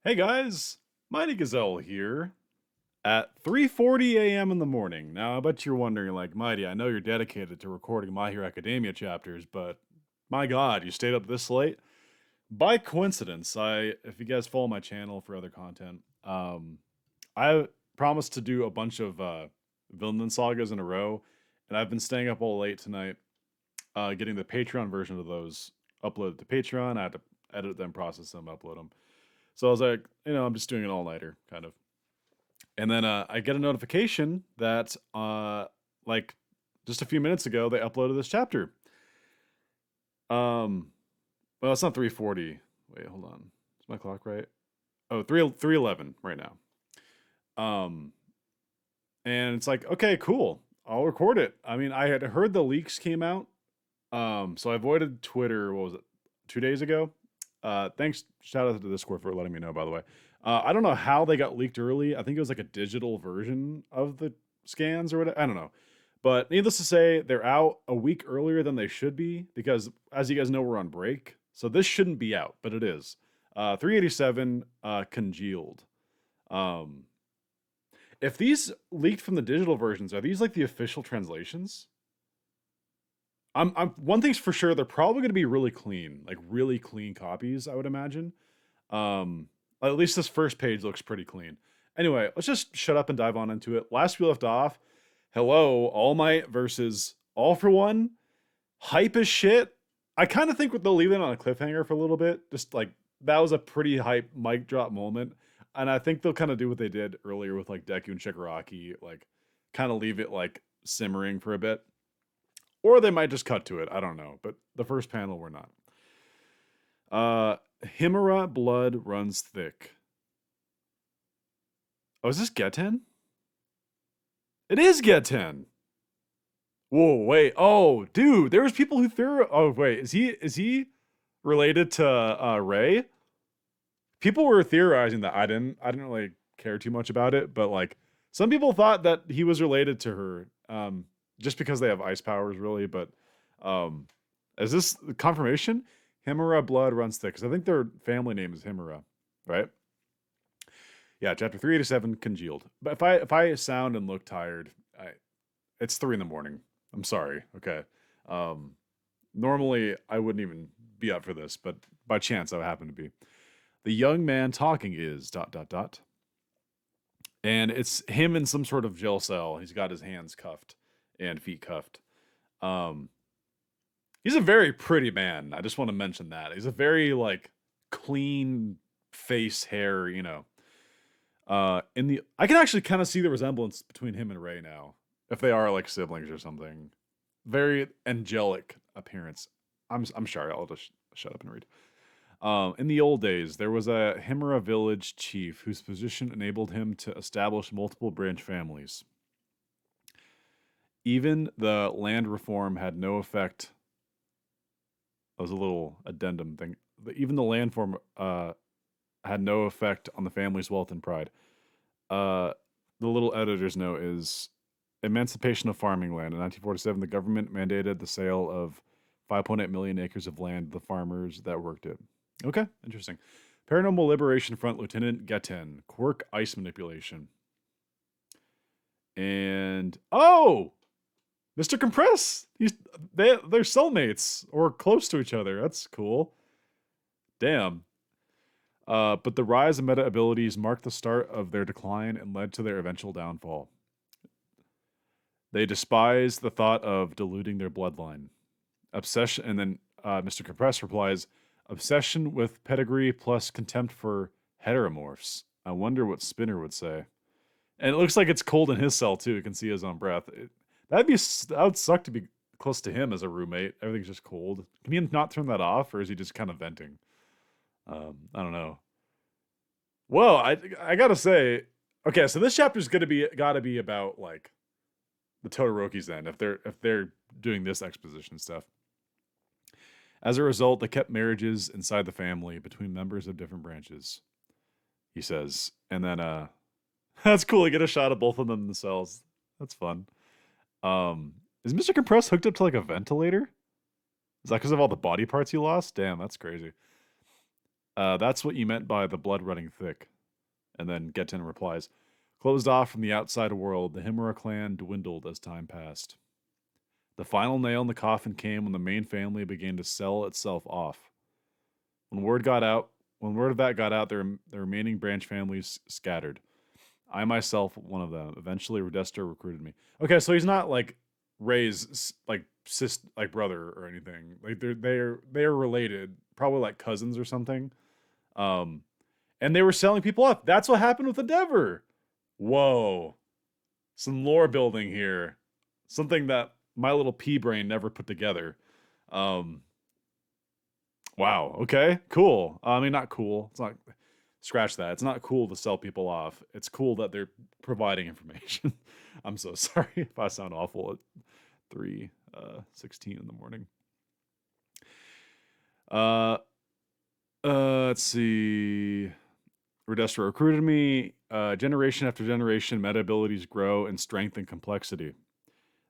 Hey guys, Mighty Gazelle here at 3:40 a.m. in the morning. Now, I bet you're wondering, like, Mighty, I know you're dedicated to recording My Hero Academia chapters, but my God, you stayed up this late? By coincidence, if you guys follow my channel for other content, I promised to do a bunch of Vinland sagas in a row, and I've been staying up all late tonight, getting the Patreon version of those uploaded to Patreon. I had to edit them, process them, upload them. So I was like, I'm just doing an all nighter kind of. And then I get a notification that, like, just a few minutes ago, they uploaded this chapter. Well, it's not 3:40. Wait, hold on. Is my clock right? Oh, 3:11 right now. And it's like, okay, cool. I'll record it. I mean, I had heard the leaks came out. So I avoided Twitter. What was it? 2 days ago. Thanks. Shout out to Discord for letting me know, by the way. I don't know how they got leaked early. I think it was like a digital version of the scans or whatever. I don't know. But needless to say, they're out a week earlier than they should be because, as you guys know, we're on break. So this shouldn't be out, but it is. 387 congealed. Um, if these leaked from the digital versions, are these like the official translations? I'm one thing's for sure, they're probably going to be really clean, like really clean copies, I would imagine. At least this first page looks pretty clean. Anyway, let's just shut up and dive on into it. Last we left off, hello, All Might versus All for One. Hype as shit. I kind of think they'll leave it on a cliffhanger for a little bit. Just like that was a pretty hype mic drop moment. And I think they'll kind of do what they did earlier with like Deku and Shigaraki, like kind of leave it like simmering for a bit. Or they might just cut to it. I don't know. But the first panel, we're not. Himura blood runs thick. Oh, is this Geten? It is Geten. Whoa, wait. Oh, dude, there was people who threw. Oh, wait, is he related to Ray? People were theorizing that. I didn't really care too much about it, but like some people thought that he was related to her. Just because they have ice powers, really. But is this confirmation? Himura blood runs thick, because I think their family name is Himura, right? Yeah, chapter 387 congealed. But if I sound and look tired, it's 3 in the morning. I'm sorry. Okay. Normally I wouldn't even be up for this, but by chance I happen to be. The young man talking is ... And it's him in some sort of jail cell. He's got his hands cuffed and feet cuffed. Um, he's a very pretty man. I just want to mention that. He's a very like clean face, hair, I can actually kind of see the resemblance between him and Ray now. If they are like siblings or something. Very angelic appearance. I'm sorry, I'll just shut up and read. In the old days, there was a Himura village chief whose position enabled him to establish multiple branch families. Even the land reform had no effect. That was a little addendum thing. Even the land form had no effect on the family's wealth and pride. The little editor's note is emancipation of farming land. In 1947, the government mandated the sale of 5.8 million acres of land to the farmers that worked it. Okay, interesting. Paranormal Liberation Front Lieutenant Geten, quirk ice manipulation. And Mr. Compress. They're cellmates or close to each other. That's cool. Damn. But the rise of meta abilities marked the start of their decline and led to their eventual downfall. They despised the thought of diluting their bloodline. Obsession, and then Mr. Compress replies, obsession with pedigree plus contempt for heteromorphs. I wonder what Spinner would say. And it looks like it's cold in his cell too. You can see his own breath. That would suck to be close to him as a roommate. Everything's just cold. Can he not turn that off, or is he just kind of venting? I don't know. Well, I gotta say, okay, so this chapter's gotta be about like the Todoroki's then, if they're doing this exposition stuff. As a result, they kept marriages inside the family between members of different branches. He says, and then that's cool. You get a shot of both of them in the cells. That's fun. Is Mr. Compress hooked up to like a ventilator? Is that because of all the body parts he lost? Damn, that's crazy. That's what you meant by the blood running thick. And then Getten replies, closed off from the outside world, the Himura clan dwindled as time passed. The final nail in the coffin came when the main family began to sell itself off. When word of that got out, the remaining branch families scattered. I myself, one of them. Eventually, Rodesta recruited me. Okay, so he's not like Ray's like like brother or anything. Like they're related, probably like cousins or something. Um, and they were selling people off. That's what happened with Endeavor. Whoa, some lore building here. Something that my little pea brain never put together. Um, wow. Okay. Cool. I mean, not cool. It's not. Scratch that. It's not cool to sell people off. It's cool that they're providing information. I'm so sorry if I sound awful at 3:16 in the morning. Let's see. Redestra recruited me. Generation after generation, meta abilities grow in strength and complexity.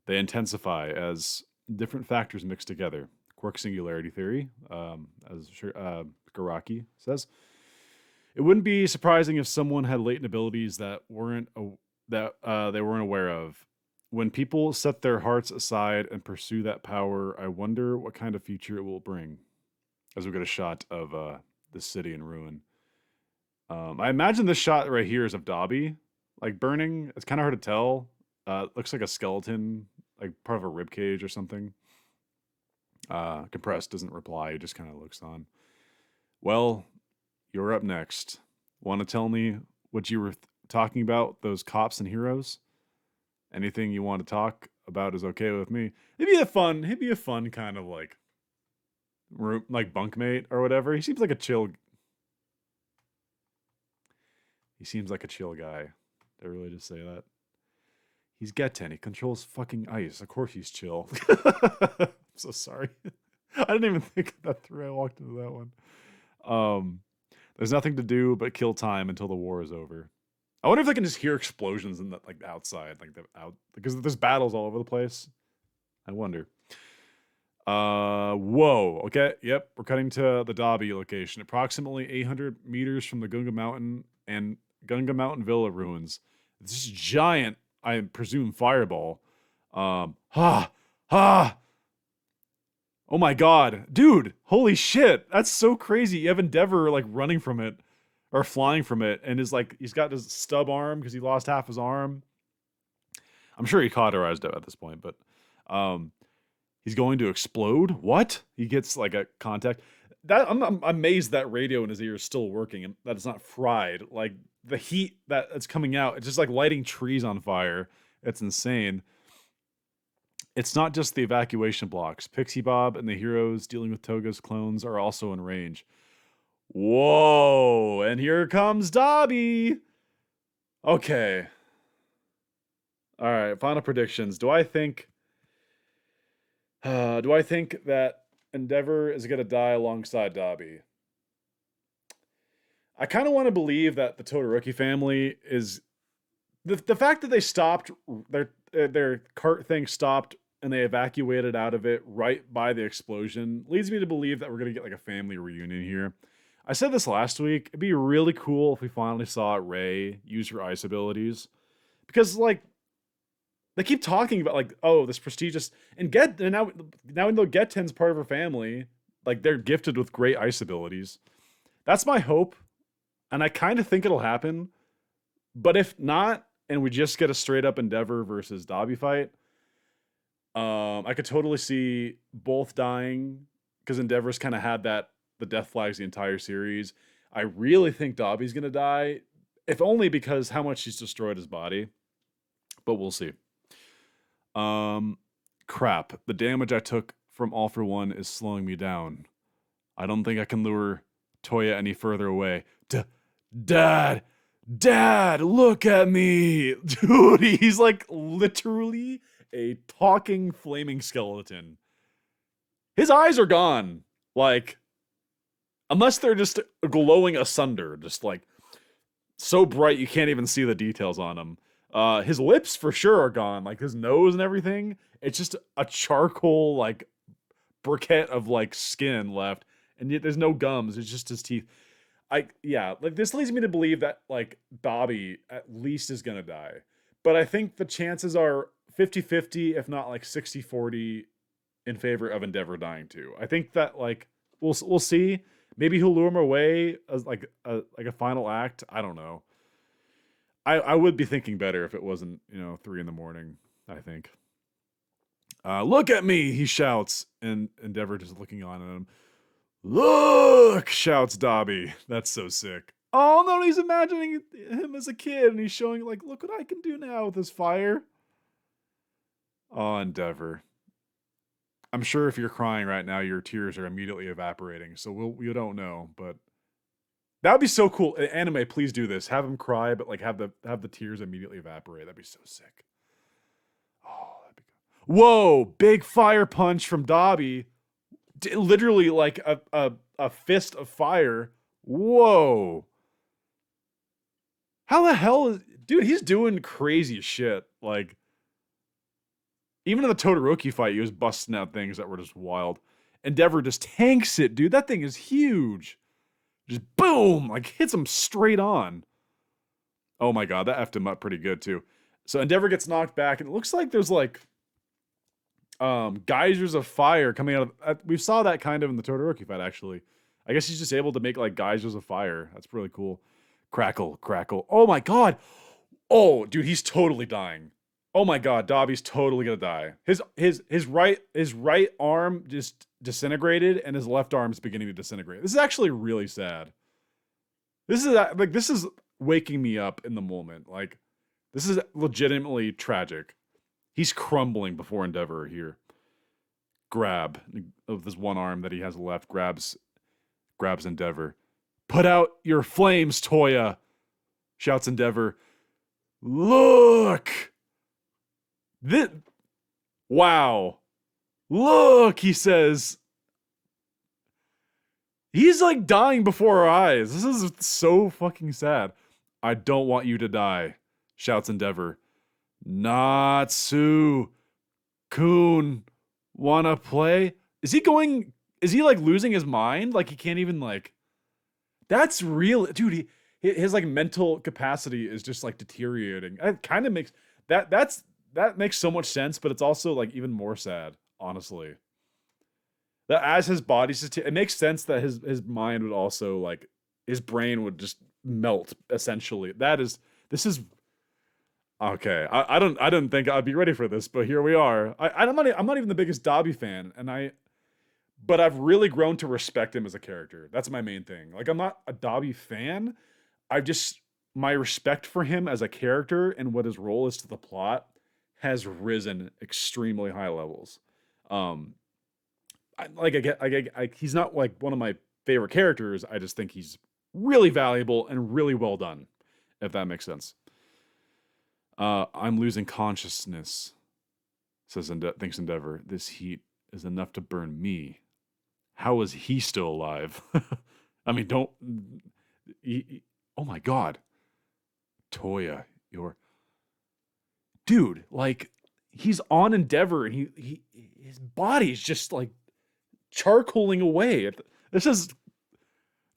They intensify as different factors mix together. Quirk singularity theory, as Shigaraki says. It wouldn't be surprising if someone had latent abilities that they weren't aware of. When people set their hearts aside and pursue that power, I wonder what kind of future it will bring. As we get a shot of the city in ruin. I imagine this shot right here is of Dobby, like burning. It's kind of hard to tell. Looks like a skeleton, like part of a rib cage or something. Compressed doesn't reply. He just kind of looks on. Well, you're up next. Want to tell me what you were talking about, those cops and heroes? Anything you want to talk about is okay with me. He'd be a fun kind of like bunkmate or whatever. He seems like a chill guy. Did I really just say that? He's Getten. He controls fucking ice. Of course he's chill. I'm so sorry. I didn't even think of that through. I walked into that one. There's nothing to do but kill time until the war is over. I wonder if I can just hear explosions in the outside, because there's battles all over the place. I wonder. Whoa. Okay. Yep. We're cutting to the Dobby location, approximately 800 meters from the Gunga Mountain and Gunga Mountain Villa ruins. This giant, I presume, fireball. Oh my god. Dude, holy shit. That's so crazy. You have Endeavor like running from it or flying from it and is like, he's got his stub arm because he lost half his arm. I'm sure he cauterized it at this point, but he's going to explode. What? He gets like a contact. That I'm amazed that radio in his ear is still working and that it's not fried. Like the heat that's coming out, it's just like lighting trees on fire. It's insane. It's not just the evacuation blocks. Pixie Bob and the heroes dealing with Toga's clones are also in range. Whoa! And here comes Dobby! Okay. Alright, final predictions. Do I think that Endeavor is going to die alongside Dobby? I kind of want to believe that the Todoroki family is... The fact that they stopped, their cart thing stopped and they evacuated out of it right by the explosion leads me to believe that we're going to get like a family reunion here. I said this last week. It'd be really cool if we finally saw Rei use her ice abilities. Because, like, they keep talking about, like, oh, this prestigious... And now we know Getten's part of her family. Like, they're gifted with great ice abilities. That's my hope. And I kind of think it'll happen. But if not, and we just get a straight-up Endeavor versus Dobby fight, I could totally see both dying. Because Endeavor's kind of had the death flags the entire series. I really think Dobby's going to die. If only because how much she's destroyed his body. But we'll see. Crap. The damage I took from All For One is slowing me down. I don't think I can lure Toya any further away. Dad, look at me. Dude, he's like literally a talking flaming skeleton. His eyes are gone. Like, unless they're just glowing asunder, just like so bright you can't even see the details on him. His lips for sure are gone, like his nose and everything. It's just a charcoal like briquette of like skin left, and yet there's no gums. It's just his teeth. Yeah, like this leads me to believe that like Bobby at least is gonna die. But I think the chances are 50-50, if not like 60-40 in favor of Endeavor dying too. I think that like we'll see. Maybe he'll lure him away as like a final act. I don't know. I would be thinking better if it wasn't, 3 in the morning, I think. Look at me, he shouts, and Endeavor just looking on at him. Look, shouts Dobby. That's so sick. Oh no, he's imagining him as a kid and he's showing like, look what I can do now with this fire. Oh, Endeavor. I'm sure if you're crying right now, your tears are immediately evaporating. So we don't know, but that would be so cool. Anime, please do this. Have him cry, but like have the tears immediately evaporate. That'd be so sick. Oh, that'd be good. Whoa, big fire punch from Dobby. Literally like a fist of fire. Whoa. How the hell is dude, he's doing crazy shit. Like even in the Todoroki fight, he was busting out things that were just wild. Endeavor just tanks it, dude. That thing is huge. Just boom, like hits him straight on. Oh my god, that effed him up pretty good too. So Endeavor gets knocked back, and it looks like there's like geysers of fire coming out of. We saw that kind of in the Todoroki fight, actually. I guess he's just able to make like geysers of fire. That's really cool. Crackle, crackle. Oh my god. Oh, dude, he's totally dying. Oh my god, Dobby's totally gonna die. His right arm just disintegrated, and his left arm's beginning to disintegrate. This is actually really sad. This is waking me up in the moment. Like, this is legitimately tragic. He's crumbling before Endeavor here. Grab of this one arm that he has left, grabs Endeavor. Put out your flames, Toya, shouts Endeavor. Look! Wow. Look, he says. He's like dying before our eyes. This is so fucking sad. I don't want you to die, shouts Endeavor. Natsu Kun, wanna play? Is he like losing his mind? Like he can't even like. That's real, dude. His like mental capacity is just like deteriorating. It kind of makes that makes so much sense, but it's also like even more sad, honestly. That as his body's just, it makes sense that his mind would also like his brain would just melt essentially. This is okay. I don't think I'd be ready for this, but here we are. I'm not even the biggest Dobby fan, but I've really grown to respect him as a character. That's my main thing. Like I'm not a Dobby fan. My respect for him as a character and what his role is to the plot has risen extremely high levels. He's not like one of my favorite characters. I just think he's really valuable and really well done, if that makes sense. I'm losing consciousness, thinks Endeavor. This heat is enough to burn me. How is he still alive? I mean, oh my god. Toya, dude, like he's on Endeavor and his body's just like charcoaling away. This is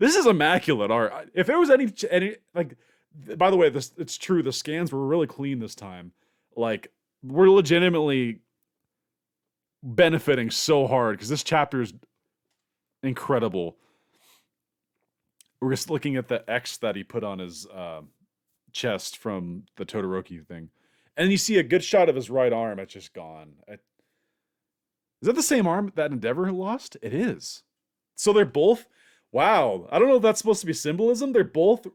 immaculate art. If there was any like, by the way, it's true. The scans were really clean this time. Like we're legitimately benefiting so hard because this chapter is incredible. We're just looking at the X that he put on his chest from the Todoroki thing. And you see a good shot of his right arm. It's just gone. Is that the same arm that Endeavor lost? It is. So they're both... Wow. I don't know if that's supposed to be symbolism. They're both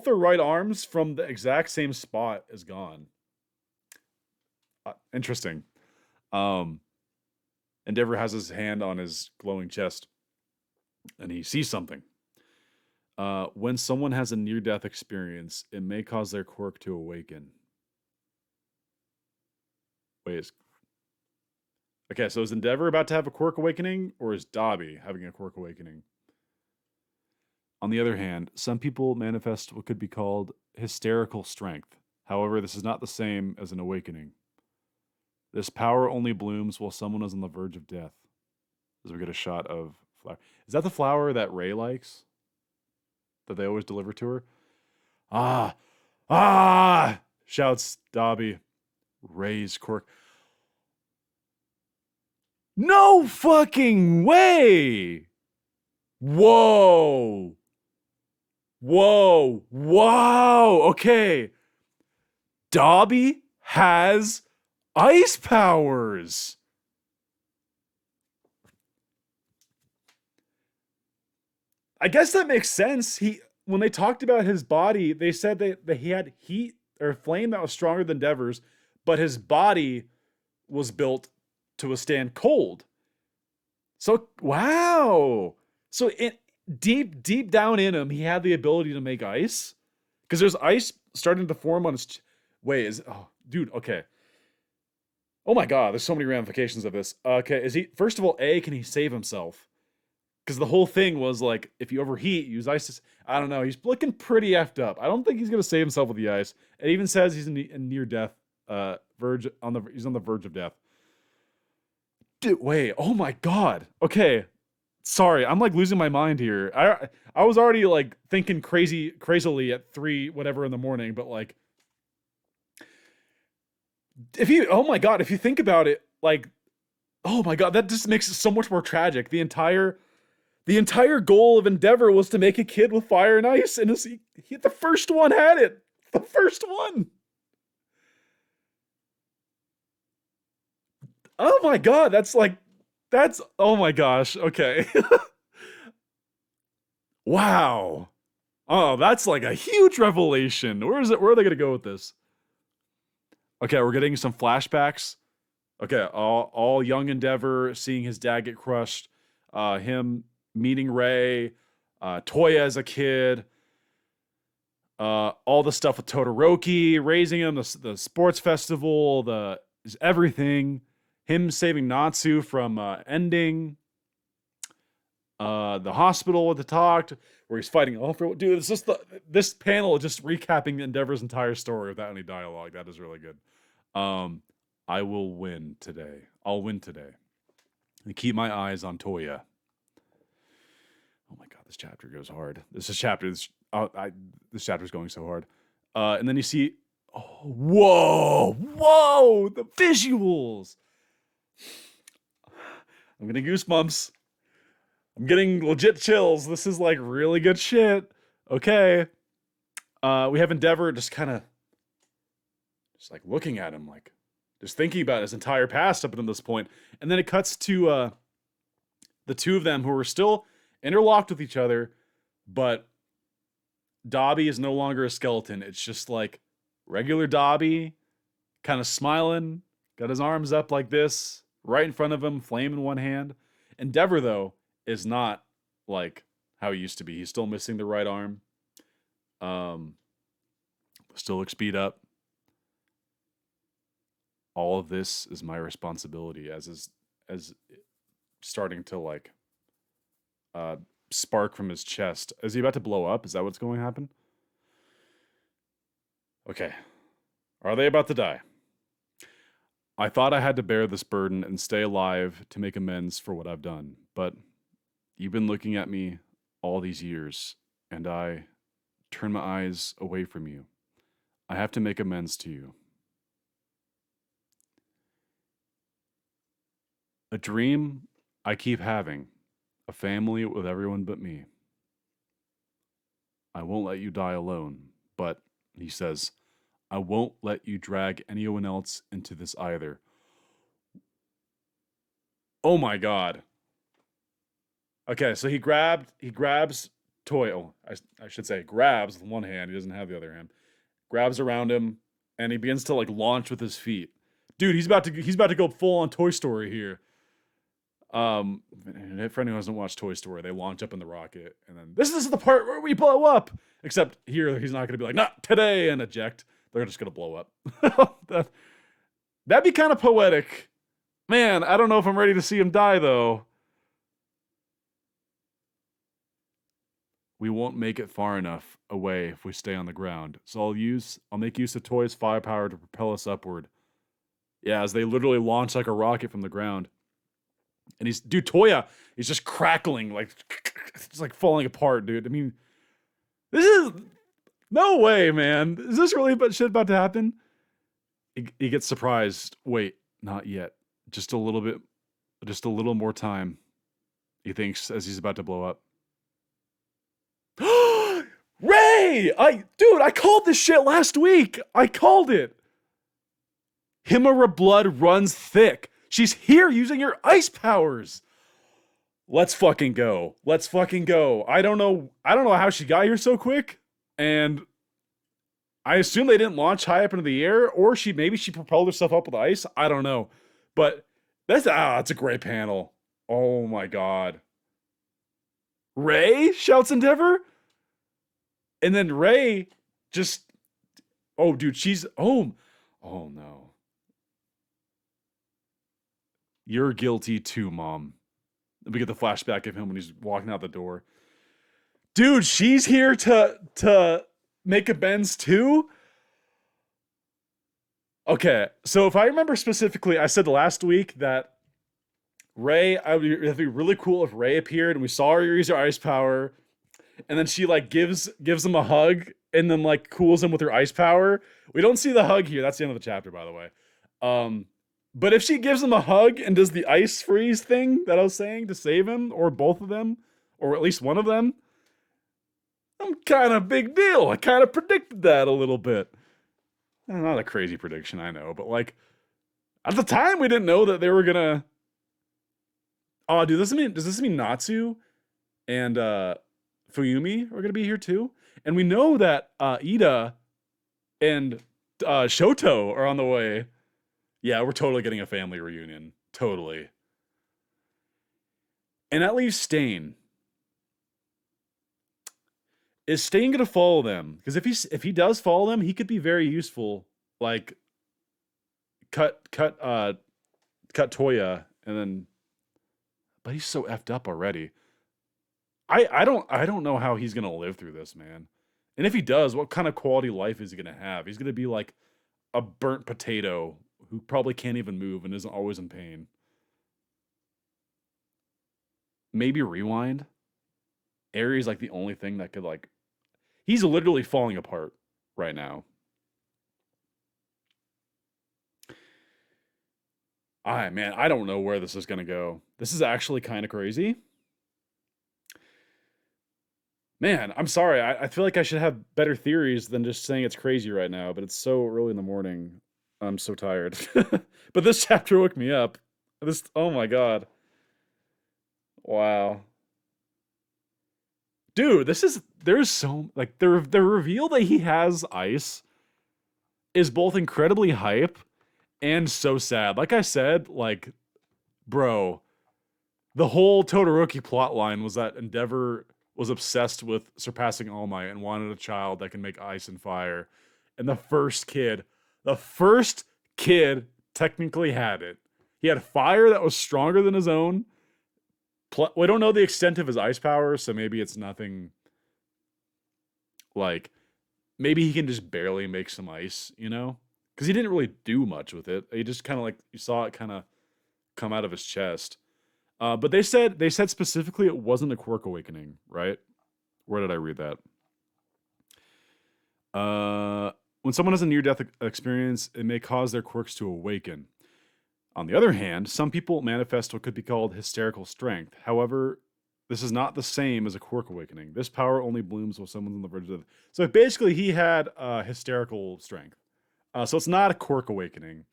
their right arms from the exact same spot is gone. Interesting. Endeavor has his hand on his glowing chest. And he sees something. When someone has a near-death experience, it may cause their quirk to awaken. Wait, okay, so is Endeavor about to have a quirk awakening, or is Dobby having a quirk awakening? On the other hand, some people manifest what could be called hysterical strength. However, this is not the same as an awakening. This power only blooms while someone is on the verge of death. As we get a shot of flower. Is that the flower that Ray likes? that they always deliver to her. Ah, ah, shouts Dobby. Raise Quirk. No fucking way! Whoa! Whoa! Wow! Okay. Dobby has ice powers. I guess that makes sense. When they talked about his body, they said that he had heat or flame that was stronger than Endeavor's, but his body was built to withstand cold. So wow. So deep down in him, he had the ability to make ice. Because there's ice starting to form on his wait, dude, okay. Oh my god, there's so many ramifications of this. Okay, first of all, can he save himself? Because the whole thing was like, if you overheat, use ice. I don't know. He's looking pretty effed up. I don't think he's gonna save himself with the ice. It even says he's in near death, he's on the verge of death. Dude, wait. Oh my god. Okay, sorry, I'm like losing my mind here. I was already like thinking crazily at 3 whatever in the morning, but like, if you think about it, like, oh my god, that just makes it so much more tragic. The entire goal of Endeavor was to make a kid with fire and ice, and the first one had it. The first one. Oh my god, oh my gosh, okay. Wow. Oh, that's like a huge revelation. Where are they gonna go with this? Okay, we're getting some flashbacks. Okay, all young Endeavor seeing his dad get crushed, him meeting Ray, Toya as a kid, all the stuff with Todoroki, raising him, the sports festival, everything, him saving Natsu from ending, the hospital with the talk where he's fighting Alfred. Dude, it's just this panel just recapping Endeavor's entire story without any dialogue. That is really good. I will win today. I'll win today. And keep my eyes on Toya. Oh my god, this chapter goes hard. This chapter's going so hard. And then you see, whoa, the visuals. I'm getting goosebumps. I'm getting legit chills. This is like really good shit. Okay. We have Endeavor just kind of just like looking at him, like just thinking about his entire past up until this point. And then it cuts to the two of them who are still interlocked with each other, but Dobby is no longer a skeleton. It's just like regular Dobby, kind of smiling, got his arms up like this, right in front of him, flame in one hand. Endeavor, though, is not like how he used to be. He's still missing the right arm. Still looks beat up. All of this is my responsibility as starting to like spark from his chest. Is he about to blow up? Is that what's going to happen? Okay. Are they about to die? I thought I had to bear this burden and stay alive to make amends for what I've done, but you've been looking at me all these years, and I turn my eyes away from you. I have to make amends to you. A dream I keep having, a family with everyone but me. I won't let you die alone, but, he says, I won't let you drag anyone else into this either. Oh my god. Okay, so he grabs Toy. Oh, I should say grabs with one hand. He doesn't have the other hand. Grabs around him, and he begins to like launch with his feet. Dude, he's about to go full on Toy Story here. For anyone who hasn't watched Toy Story, they launch up in the rocket, and then this is the part where we blow up. Except here, he's not going to be like, not today, and eject. They're just going to blow up. That'd be kind of poetic. Man, I don't know if I'm ready to see him die, though. We won't make it far enough away if we stay on the ground, so I'll make use of Toy's firepower to propel us upward. Yeah, as they literally launch like a rocket from the ground. And Toya, he's just crackling, like, it's like falling apart, dude. I mean, This no way, man. Is this really shit about to happen? He gets surprised. Wait, not yet. Just a little bit. Just a little more time. He thinks as he's about to blow up. Ray! Dude, I called this shit last week. I called it. Himura blood runs thick. She's here using her ice powers. Let's fucking go. Let's fucking go. I don't know how she got here so quick. And I assume they didn't launch high up into the air, or maybe she propelled herself up with ice. I don't know. But that's a great panel. Oh my god. Ray? Shouts Endeavor. And then Ray just, oh dude, she's oh no. You're guilty too, Mom. We get the flashback of him when he's walking out the door. Dude, she's here to make amends too? Okay, so if I remember specifically, I said last week that Ray, it'd be really cool if Ray appeared and we saw her use her ice power, and then she like gives him a hug and then like cools him with her ice power. We don't see the hug here. That's the end of the chapter, by the way. But if she gives him a hug and does the ice freeze thing that I was saying to save him, or both of them, or at least one of them, I'm kind of big deal. I kind of predicted that a little bit. Not a crazy prediction, I know, but like at the time we didn't know that they were gonna. Oh, dude, does this mean Natsu and Fuyumi are gonna be here too? And we know that Ida and Shoto are on the way. Yeah, we're totally getting a family reunion. Totally. And that leaves Stain. Is Stain gonna follow them? Because if he does follow them, he could be very useful. Like cut Toya and then, but he's so effed up already. I don't know how he's gonna live through this, man. And if he does, what kind of quality life is he gonna have? He's gonna be like a burnt potato who probably can't even move and isn't always in pain. Maybe Rewind. Aries like the only thing that could like. He's literally falling apart right now. Man, I don't know where this is gonna go. This is actually kind of crazy. Man, I'm sorry. I feel like I should have better theories than just saying it's crazy right now, but it's so early in the morning. I'm so tired. But this chapter woke me up. Oh my god. Wow. Dude, there's so, like, the reveal that he has ice is both incredibly hype and so sad. Like I said, like, bro, the whole Todoroki plotline was that Endeavor was obsessed with surpassing All Might and wanted a child that can make ice and fire. And the first kid technically had it. He had fire that was stronger than his own. We don't know the extent of his ice power, so maybe it's nothing. Like, maybe he can just barely make some ice, you know? Because he didn't really do much with it. He just kind of like, you saw it kind of come out of his chest. But they said specifically it wasn't a quirk awakening, right? Where did I read that? When someone has a near-death experience, it may cause their quirks to awaken. On the other hand, some people manifest what could be called hysterical strength. However, this is not the same as a quirk awakening. This power only blooms while someone's on the verge of death. So basically, he had hysterical strength. So it's not a quirk awakening.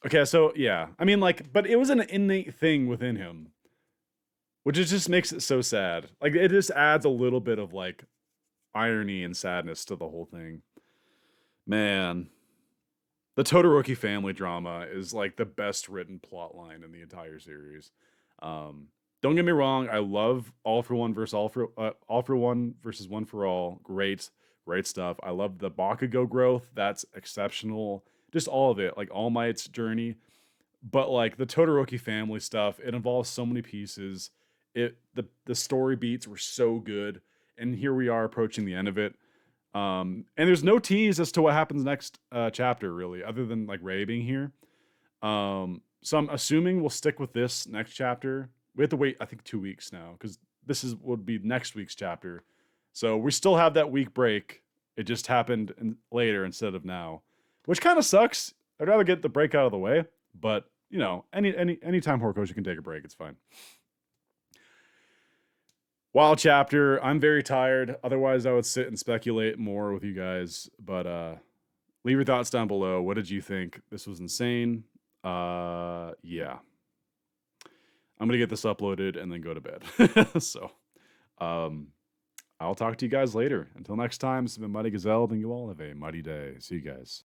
Okay, so yeah. I mean, like, but it was an innate thing within him, which just makes it so sad. Like, it just adds a little bit of, like, irony and sadness to the whole thing. Man. The Todoroki family drama is like the best written plot line in the entire series. Don't get me wrong, I love All for One versus All for One versus One for All. Great stuff. I love the Bakugo growth. That's exceptional. Just all of it, like All Might's journey. But like the Todoroki family stuff, it involves so many pieces. The story beats were so good, and here we are approaching the end of it. And there's no tease as to what happens next chapter, really, other than like Ray being here. So I'm assuming we'll stick with this next chapter. We have to wait, I think, 2 weeks now, because would be next week's chapter. So we still have that week break. It just happened later instead of now, which kind of sucks. I'd rather get the break out of the way, but you know, anytime Horikoshi can take a break, it's fine. Wild chapter. I'm very tired. Otherwise, I would sit and speculate more with you guys. But leave your thoughts down below. What did you think? This was insane. Yeah. I'm gonna get this uploaded and then go to bed. So, I'll talk to you guys later. Until next time, this has been Mighty Gazelle, and you all have a mighty day. See you guys.